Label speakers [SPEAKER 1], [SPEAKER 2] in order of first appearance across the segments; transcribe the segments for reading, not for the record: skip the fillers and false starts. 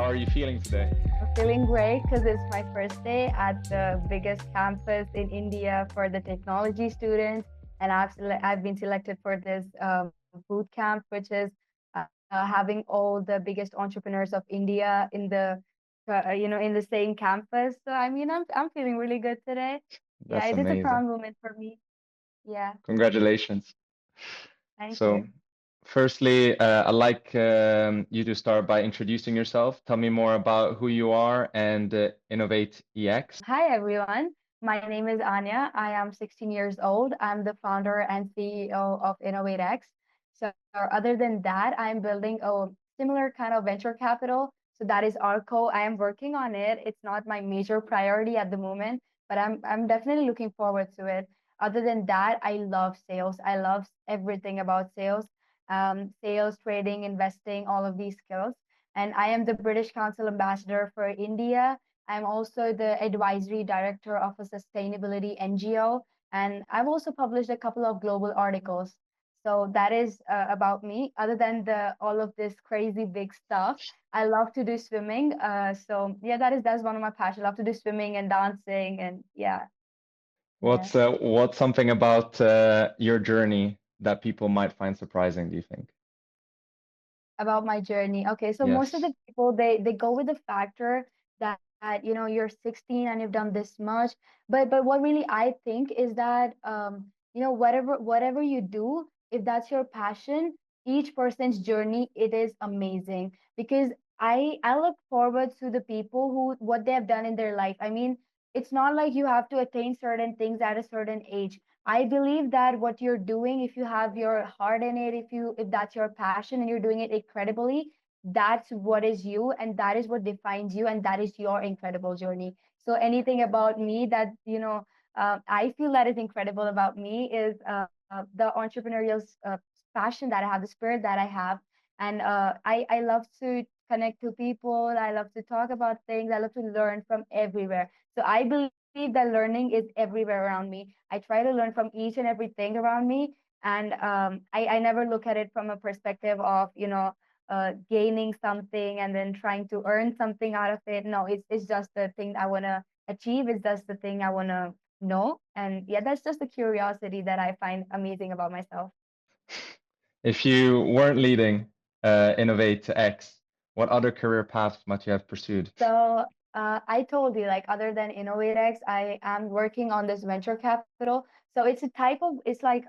[SPEAKER 1] How are you feeling today?
[SPEAKER 2] I'm feeling great because it's my first day at the biggest campus in India for the technology students, and I've been selected for this boot camp, which is having all the biggest entrepreneurs of India in the in the same campus. So I mean, I'm feeling really good today. Yeah,
[SPEAKER 1] That's
[SPEAKER 2] it is a
[SPEAKER 1] amazing.
[SPEAKER 2] proud moment for me. Yeah,
[SPEAKER 1] Congratulations.
[SPEAKER 2] thank
[SPEAKER 1] So,
[SPEAKER 2] you.
[SPEAKER 1] firstly, I'd like you to start by introducing yourself. Tell me more about who you are and InnovateEX.
[SPEAKER 2] Hi everyone. My name is Anya. I am 16 years old. I'm the founder and CEO of InnovateEX. So other than that, I'm building a similar kind of venture capital. So that is Arco. I am working on it. It's not my major priority at the moment, but I'm definitely looking forward to it. Other than that, I love sales. I love everything about sales, sales, trading, investing, all of these skills. And I am the British Council Ambassador for India. I'm also the advisory director of a sustainability NGO, and I've also published a couple of global articles. So that is about me. Other than the all of this crazy big stuff, I love to do swimming. So yeah, that's one of my passions. I love to do swimming and dancing, and yeah.
[SPEAKER 1] What's something about your journey that people might find surprising, do you think?
[SPEAKER 2] About my journey. Okay, so most of
[SPEAKER 1] Yes.
[SPEAKER 2] the people they go with the factor that you're 16 and you've done this much, but what really I think is that whatever you do, if that's your passion, each person's journey it is amazing because I look forward to the people who what they have done in their life. I mean, it's not like you have to attain certain things at a certain age. I believe that what you're doing, if you have your heart in it, if that's your passion and you're doing it incredibly, that's what is you and that is what defines you and that is your incredible journey. So anything about me that I feel that is incredible about me is the entrepreneurial passion that I have, the spirit that I have, and I love to connect to people. I love to talk about things. I love to learn from everywhere. So I believe that learning is everywhere around me. I try to learn from each and everything around me. And I never look at it from a perspective of, gaining something and then trying to earn something out of it. No, it's just the thing I want to achieve. It's just the thing I want to know. And yeah, that's just the curiosity that I find amazing about myself.
[SPEAKER 1] If you weren't leading InnovateX, what other career paths might you have pursued?
[SPEAKER 2] So I told you, like, other than InnovateX, I am working on this venture capital. So it's like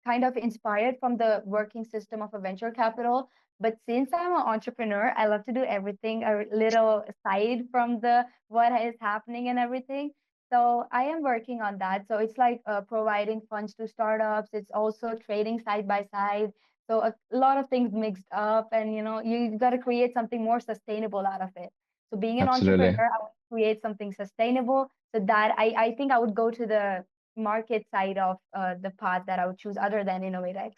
[SPEAKER 2] kind of inspired from the working system of a venture capital. But since I'm an entrepreneur, I love to do everything a little aside from the what is happening and everything. So I am working on that. So it's like providing funds to startups. It's also trading side by side. So a lot of things mixed up, and you got to create something more sustainable out of it. So being an entrepreneur,
[SPEAKER 1] Absolutely.
[SPEAKER 2] I would create something sustainable so that I think I would go to the market side of the path that I would choose other than InnovateX.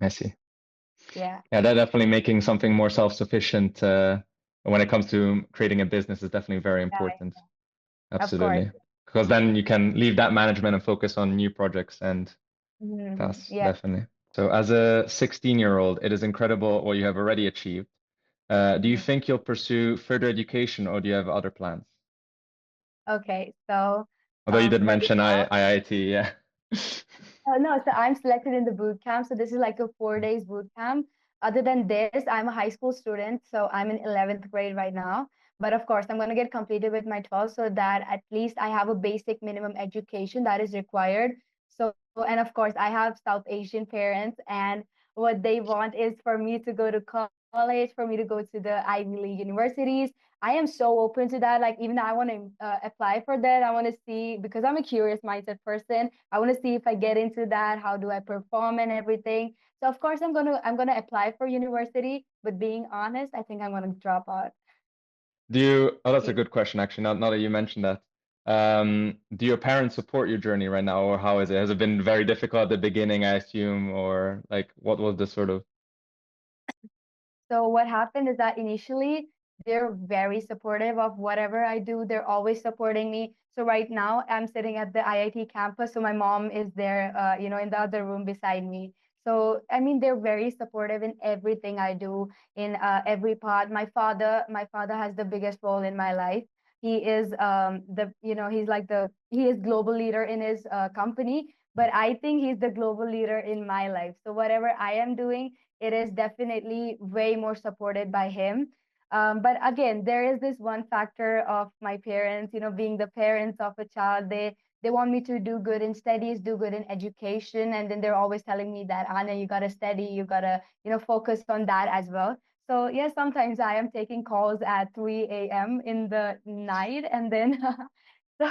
[SPEAKER 1] I see.
[SPEAKER 2] Yeah.
[SPEAKER 1] Yeah, that definitely making something more self-sufficient when it comes to creating a business is definitely very
[SPEAKER 2] Yeah,
[SPEAKER 1] important.
[SPEAKER 2] of course.
[SPEAKER 1] Absolutely. Because then you can leave that management and focus on new projects, and that's
[SPEAKER 2] Yeah.
[SPEAKER 1] definitely. So as a 16-year-old, it is incredible what you have already achieved. Do you
[SPEAKER 2] Mhm.
[SPEAKER 1] think you'll pursue further education or do you have other plans?
[SPEAKER 2] Okay. So
[SPEAKER 1] Although you did
[SPEAKER 2] right
[SPEAKER 1] mention
[SPEAKER 2] now,
[SPEAKER 1] IIT, yeah.
[SPEAKER 2] no, so I'm selected in the boot camp. So this is like a 4 days boot camp. Other than this, I'm a high school student. So I'm in 11th grade right now. But of course, I'm going to get completed with my 12 so that at least I have a basic minimum education that is required. So, and of course, I have South Asian parents, and what they want is for me to go to college, for me to go to the Ivy League universities. I am so open to that. Like, even I want to apply for that. I want to see, because I'm a curious mindset person. I want to see if I get into that, how do I perform and everything. So of course I'm gonna apply for university, but being honest, I think I'm gonna drop out.
[SPEAKER 1] Oh, that's a good question, actually, now that you mentioned that. Do your parents support your journey right now, or how is it? Has it been very difficult at the beginning, I assume, or like what was the sort of
[SPEAKER 2] So what happened is that initially they're very supportive of whatever I do. They're always supporting me. So right now I'm sitting at the IIT campus. So my mom is there, in the other room beside me. So I mean, they're very supportive in everything I do, in every part. My father has the biggest role in my life. He is the you know he's like the he is global leader in his company, but I think he's the global leader in my life. So whatever I am doing, it is definitely way more supported by him. But again, there is this one factor of my parents, being the parents of a child. They want me to do good in studies, do good in education, and then they're always telling me that, Anna, you gotta study, you gotta, focus on that as well. So yes, sometimes I am taking calls at 3 a.m. in the night, and then so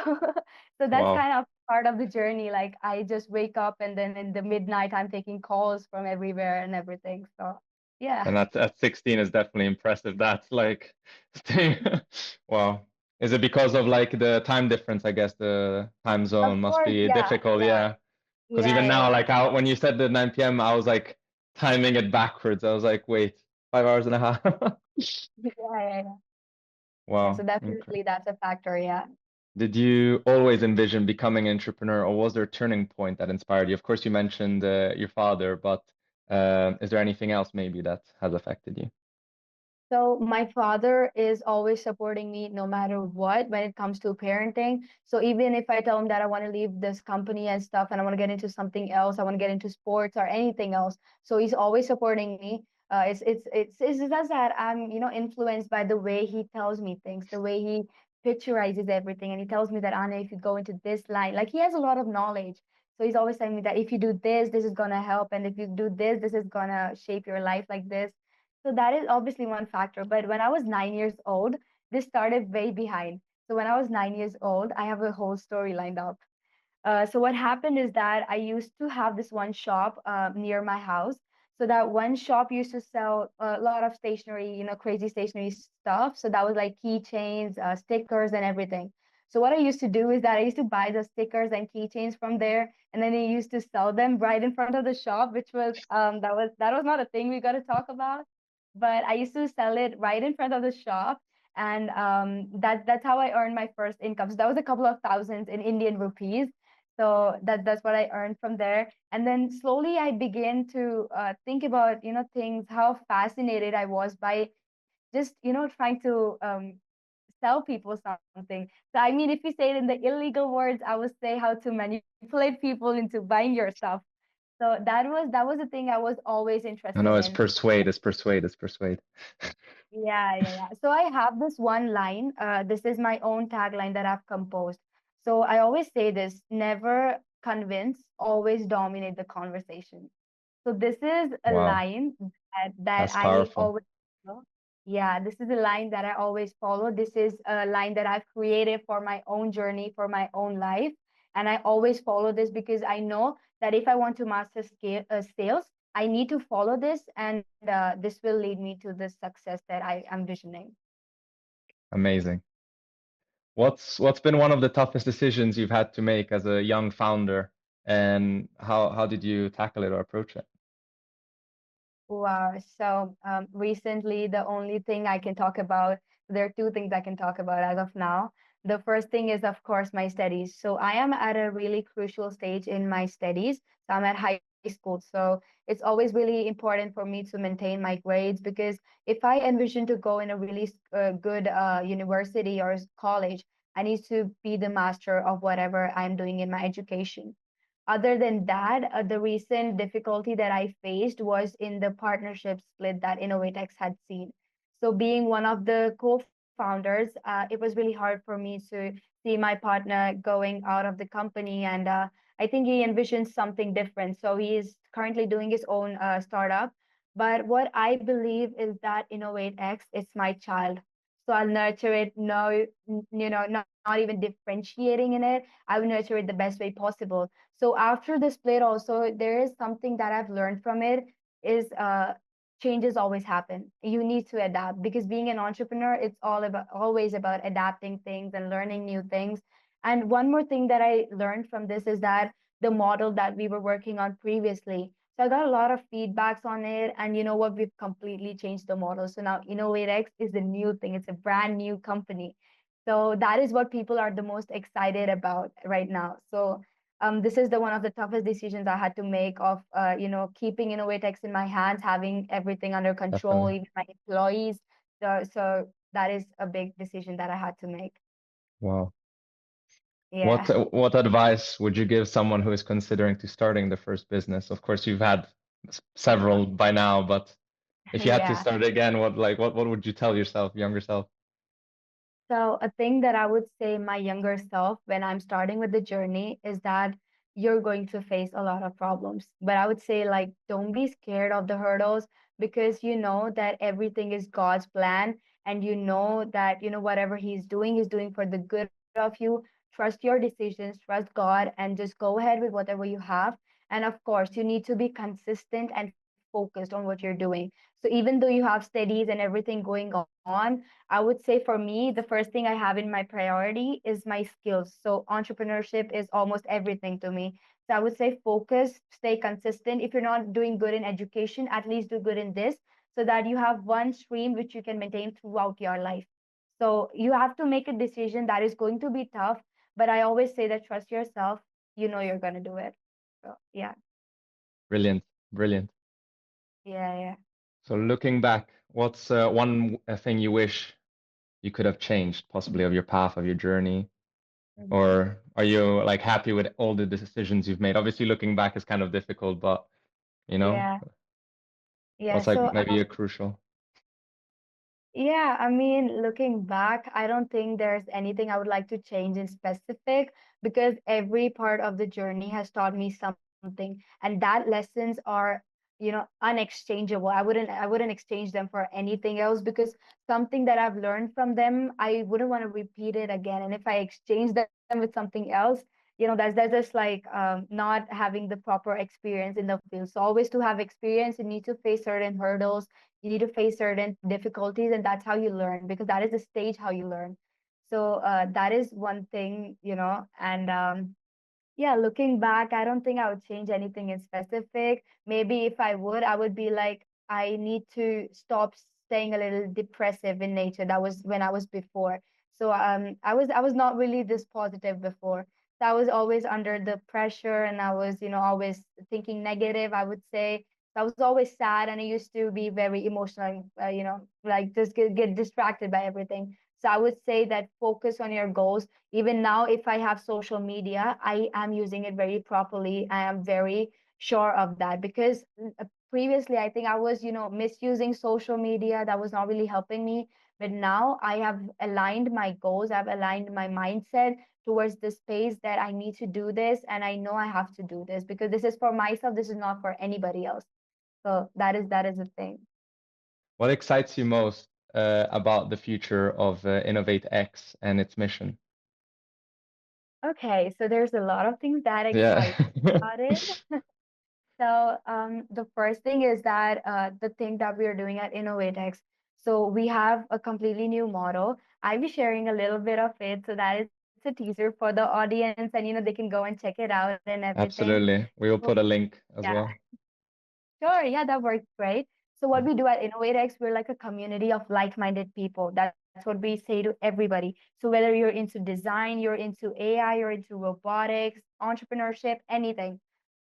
[SPEAKER 2] so that's
[SPEAKER 1] Wow.
[SPEAKER 2] kind of part of the journey. Like I just wake up, and then in the midnight I'm taking calls from everywhere and everything. So yeah.
[SPEAKER 1] And at 16 is definitely impressive. That's like, thing. Wow. Is it because of like the time difference? I guess the time
[SPEAKER 2] Of
[SPEAKER 1] zone must
[SPEAKER 2] course,
[SPEAKER 1] be
[SPEAKER 2] yeah,
[SPEAKER 1] difficult.
[SPEAKER 2] yeah,
[SPEAKER 1] Yeah. Because
[SPEAKER 2] yeah,
[SPEAKER 1] even
[SPEAKER 2] yeah,
[SPEAKER 1] now,
[SPEAKER 2] yeah,
[SPEAKER 1] like when you said the 9 p.m., I was like timing it backwards. I was like, wait, 5 hours and a half.
[SPEAKER 2] yeah, yeah, yeah. Yeah, so
[SPEAKER 1] Wow. Okay.
[SPEAKER 2] definitely that's a factor, yeah.
[SPEAKER 1] Did you always envision becoming an entrepreneur, or was there a turning point that inspired you? Of course, you mentioned your father, but is there anything else maybe that has affected you?
[SPEAKER 2] So my father is always supporting me no matter what when it comes to parenting. So even if I tell him that I want to leave this company and stuff and I want to get into something else, I want to get into sports or anything else. So he's always supporting me. It's just that I'm, influenced by the way he tells me things, the way he picturizes everything. And he tells me that, Anna, if you go into this line, like he has a lot of knowledge. So he's always telling me that if you do this, this is gonna help. And if you do this, this is gonna shape your life like this. So that is obviously one factor. But when I was 9 years old, this started way behind. So when I was 9 years old, I have a whole story lined up. So what happened is that I used to have this one shop near my house. So that one shop used to sell a lot of stationery, crazy stationery stuff. So that was like keychains, stickers, and everything. So what I used to do is that I used to buy the stickers and keychains from there, and then I used to sell them right in front of the shop, which was that was not a thing we got to talk about, but I used to sell it right in front of the shop, and that's how I earned my first income. So that was a couple of thousands in Indian rupees. So that's what I earned from there. And then slowly I began to think about, things, how fascinated I was by just, trying to sell people something. So I mean, if you say it in the illegal words, I would say how to manipulate people into buying your stuff. So that was the thing I was always
[SPEAKER 1] I know
[SPEAKER 2] interested
[SPEAKER 1] it's
[SPEAKER 2] in.
[SPEAKER 1] persuade, it's persuade, it's persuade.
[SPEAKER 2] Yeah, yeah, yeah. So I have this one line. This is my own tagline that I've composed. So I always say this: never convince, always dominate the conversation. So this is a
[SPEAKER 1] Wow,
[SPEAKER 2] line that
[SPEAKER 1] that's
[SPEAKER 2] I
[SPEAKER 1] powerful.
[SPEAKER 2] always follow. Yeah, this is a line that I always follow. This is a line that I've created for my own journey, for my own life. And I always follow this because I know that if I want to master sales, I need to follow this, and this will lead me to the success that I am visioning.
[SPEAKER 1] Amazing. What's been one of the toughest decisions you've had to make as a young founder, and how did you tackle it or approach it?
[SPEAKER 2] Wow. So recently, the only thing I can talk about, there are two things I can talk about as of now. The first thing is, of course, my studies. So I am at a really crucial stage in my studies. So I'm at high school. So it's always really important for me to maintain my grades, because if I envision to go in a really good university or college, I need to be the master of whatever I'm doing in my education. Other than that, the recent difficulty that I faced was in the partnership split that InnovateEX had seen. So, being one of the co-founders, it was really hard for me to see my partner going out of the company, and I think he envisions something different. So, he is currently doing his own startup. But what I believe is that InnovateX is my child. So I'll nurture it, no, not even differentiating in it. I will nurture it the best way possible. So after the split also, there is something that I've learned from it is changes always happen. You need to adapt, because being an entrepreneur, it's always about adapting things and learning new things. And one more thing that I learned from this is that the model that we were working on previously. So I got a lot of feedbacks on it, and you know what? We've completely changed the model. So now InnovateX is the new thing. It's a brand new company. So that is what people are the most excited about right now. So this is the one of the toughest decisions I had to make of, keeping InnovateEX in my hands, having everything under control,
[SPEAKER 1] Definitely.
[SPEAKER 2] even my employees. So that is a big decision that I had to make.
[SPEAKER 1] Wow.
[SPEAKER 2] Yeah.
[SPEAKER 1] What advice would you give someone who is considering to starting the first business? Of course, you've had several by now, but if you had to
[SPEAKER 2] Yeah.
[SPEAKER 1] start again, what would you tell yourself, younger self?
[SPEAKER 2] So, a thing that I would say my younger self when I'm starting with the journey is that you're going to face a lot of problems. But I would say, like, don't be scared of the hurdles because you know that everything is God's plan, and you know that, whatever He's doing for the good of you. Trust your decisions, trust God, and just go ahead with whatever you have. And of course, you need to be consistent and focused on what you're doing. So, even though you have studies and everything going on, I would say for me, the first thing I have in my priority is my skills. So entrepreneurship is almost everything to me. So I would say focus, stay consistent. If you're not doing good in education, at least do good in this so that you have one stream which you can maintain throughout your life. So you have to make a decision that is going to be tough, but I always say that trust yourself. You know you're going to do it. So yeah,
[SPEAKER 1] Brilliant, brilliant.
[SPEAKER 2] yeah,
[SPEAKER 1] So looking back, what's one thing you wish you could have changed, possibly of your path, of your journey?
[SPEAKER 2] yeah.
[SPEAKER 1] Or are you like happy with all the decisions you've made? Obviously, looking back is kind of difficult, but you know,
[SPEAKER 2] Yeah, yeah.
[SPEAKER 1] what's like
[SPEAKER 2] So
[SPEAKER 1] maybe a crucial?
[SPEAKER 2] yeah, I mean, looking back, I don't think there's anything I would like to change in specific because every part of the journey has taught me something, and that lessons are, unexchangeable. I wouldn't exchange them for anything else because something that I've learned from them, I wouldn't want to repeat it again. And if I exchange them with something else, that's just like not having the proper experience in the field. So always to have experience, you need to face certain hurdles, you need to face certain difficulties, and that's how you learn because that is the stage how you learn. So that is one thing, and yeah, looking back, I don't think I would change anything in specific. Maybe if I would be like, I need to stop staying a little depressive in nature. That was when I was before. So I was not really this positive before. So I was always under the pressure and I was, always thinking negative, I would say. So I was always sad and I used to be very emotional, like just get distracted by everything. So I would say that focus on your goals. Even now, if I have social media, I am using it very properly. I am very sure of that because previously I think I was, misusing social media. That was not really helping me. But now I have aligned my goals, I've aligned my mindset towards the space that I need to do this, and I know I have to do this because this is for myself, this is not for anybody else. So that is the thing.
[SPEAKER 1] What excites you most about the future of InnovateX and its mission?
[SPEAKER 2] Okay, so there's a lot of things that
[SPEAKER 1] Yeah.
[SPEAKER 2] excite me about it. So the first thing is that the thing that we are doing at InnovateX. So we have a completely new model. I'll be sharing a little bit of it so that it's a teaser for the audience, and they can go and check it out and everything.
[SPEAKER 1] Absolutely. We will
[SPEAKER 2] So
[SPEAKER 1] put a link as
[SPEAKER 2] yeah,
[SPEAKER 1] well.
[SPEAKER 2] sure, yeah, that works great. So what
[SPEAKER 1] Mm.
[SPEAKER 2] we do at InnovateX, we're like a community of like-minded people. That's what we say to everybody. So whether you're into design, you're into AI, you're into robotics, entrepreneurship, anything,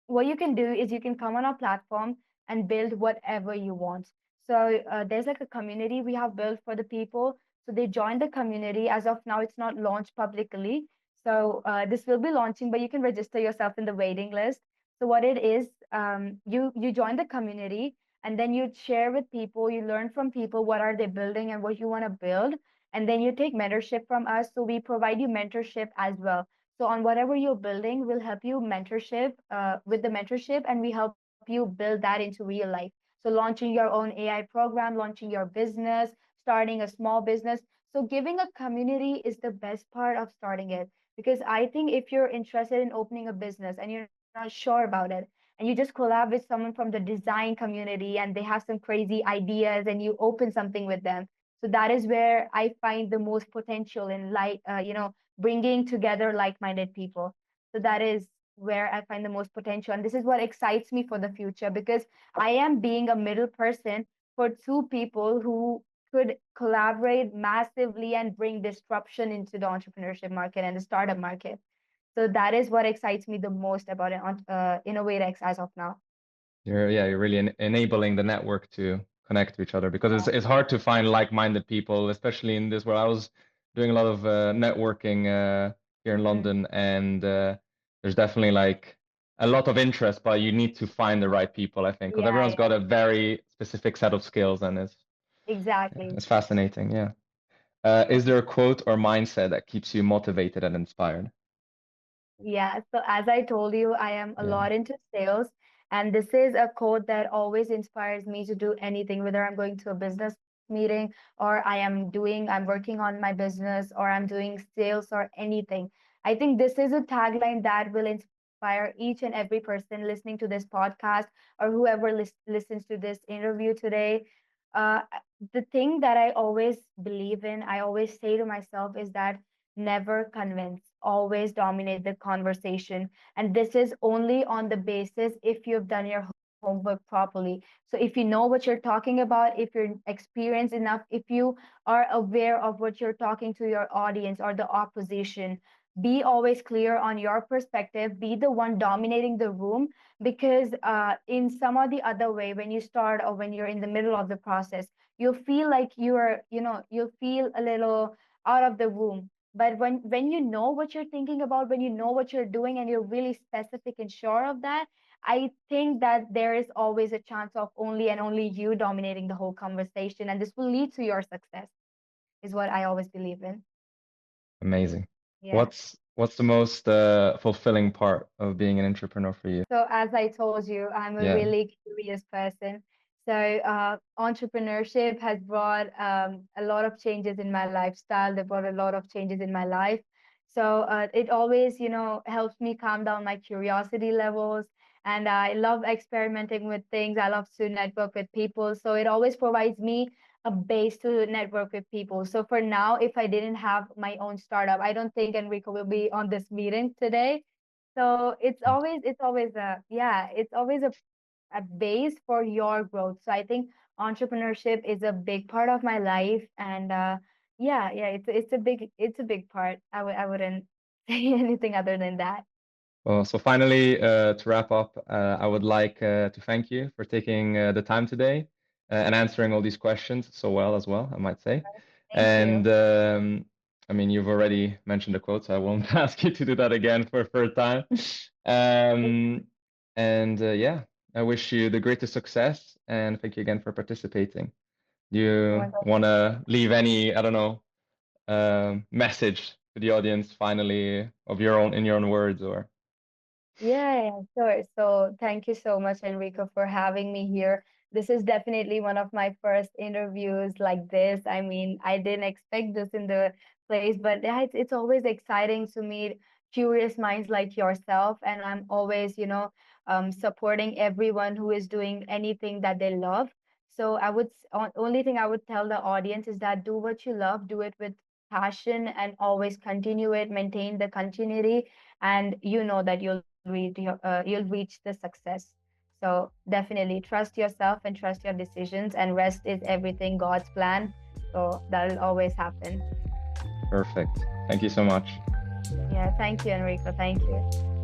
[SPEAKER 2] what you can do is you can come on our platform and build whatever you want. So there's like a community we have built for the people. So they join the community. As of now, it's not launched publicly. So this will be launching, but you can register yourself in the waiting list. So what it is, you join the community and then you share with people. You learn from people what are they building and what you want to build, and then you take mentorship from us. So we provide you mentorship as well. So on whatever you're building, we'll help you mentorship with the mentorship, and we help you build that into real life. So launching your own AI program, launching your business, starting a small business. So giving a community is the best part of starting it because I think if you're interested in opening a business and you're not sure about it, and you just collab with someone from the design community and they have some crazy ideas and you open something with them. So that is where I find the most potential in bringing together like-minded people. So that is where I find the most potential. And this is what excites me for the future because I am being a middle person for two people who could collaborate massively and bring disruption into the entrepreneurship market and the startup market. So that is what excites me the most about InnovateEX as of now.
[SPEAKER 1] You're really enabling the network to connect to each other, because
[SPEAKER 2] Yeah.
[SPEAKER 1] it's hard to find like-minded people, especially in this world. I was doing a lot of networking here in
[SPEAKER 2] Mm.
[SPEAKER 1] London, and there's definitely like a lot of interest, but you need to find the right people, I think, because
[SPEAKER 2] Yeah,
[SPEAKER 1] everyone's
[SPEAKER 2] yeah,
[SPEAKER 1] got a very specific set of skills, and
[SPEAKER 2] exactly.
[SPEAKER 1] it's fascinating. Yeah. Is there a quote or mindset that keeps you motivated and inspired?
[SPEAKER 2] Yeah, so as I told you, I am a
[SPEAKER 1] Yeah.
[SPEAKER 2] lot into sales, and this is a quote that always inspires me to do anything, whether I'm going to a business meeting or I'm working on my business or I'm doing sales or anything. I think this is a tagline that will inspire each and every person listening to this podcast or whoever listens to this interview today. Uh, the thing that I always believe in, I always say to myself is that never convince, always dominate the conversation. And this is only on the basis if you've done your homework properly. So if you know what you're talking about, if you're experienced enough, if you are aware of what you're talking to your audience or the opposition, be always clear on your perspective, be the one dominating the room, because in some or the other way, when you start or when you're in the middle of the process, you'll feel like you'll feel a little out of the room. But when you know what you're thinking about, when you know what you're doing and you're really specific and sure of that, I think that there is always a chance of only and only you dominating the whole conversation, and this will lead to your success, is what I always believe in.
[SPEAKER 1] Amazing.
[SPEAKER 2] Yeah.
[SPEAKER 1] What's the most fulfilling part of being an entrepreneur for you?
[SPEAKER 2] So as I told you, I'm a
[SPEAKER 1] Yeah.
[SPEAKER 2] really curious person. So entrepreneurship has brought a lot of changes in my lifestyle. They brought a lot of changes in my life. So it always, helps me calm down my curiosity levels. And I love experimenting with things. I love to network with people. So it always provides me a base to network with people. So for now, if I didn't have my own startup, I don't think Enrico will be on this meeting today. So it's always a base for your growth. So I think entrepreneurship is a big part of my life, and it's a big part. I wouldn't say anything other than that.
[SPEAKER 1] Well, so finally, to wrap up, I would like to thank you for taking the time today and answering all these questions so well as well, I might say.
[SPEAKER 2] Thank
[SPEAKER 1] And
[SPEAKER 2] you.
[SPEAKER 1] I mean, you've already mentioned the quote, so I won't ask you to do that again for a third time. And yeah, I wish you the greatest success, and thank you again for participating. Do
[SPEAKER 2] Oh
[SPEAKER 1] you
[SPEAKER 2] my God.
[SPEAKER 1] want to leave any, I don't know, message to the audience finally of your own, in your own words, or?
[SPEAKER 2] Yeah, sure. So thank you so much, Enrico, for having me here. This is definitely one of my first interviews like this. I mean, I didn't expect this in the place, but yeah, it's always exciting to meet curious minds like yourself. And I'm always, supporting everyone who is doing anything that they love. So only thing I would tell the audience is that do what you love, do it with passion, and always continue it, maintain the continuity, and you know that you'll reach the success. So definitely trust yourself and trust your decisions, and rest is everything God's plan. So that'll always happen.
[SPEAKER 1] Perfect. Thank you so much.
[SPEAKER 2] Yeah, thank you, Enrico. Thank you.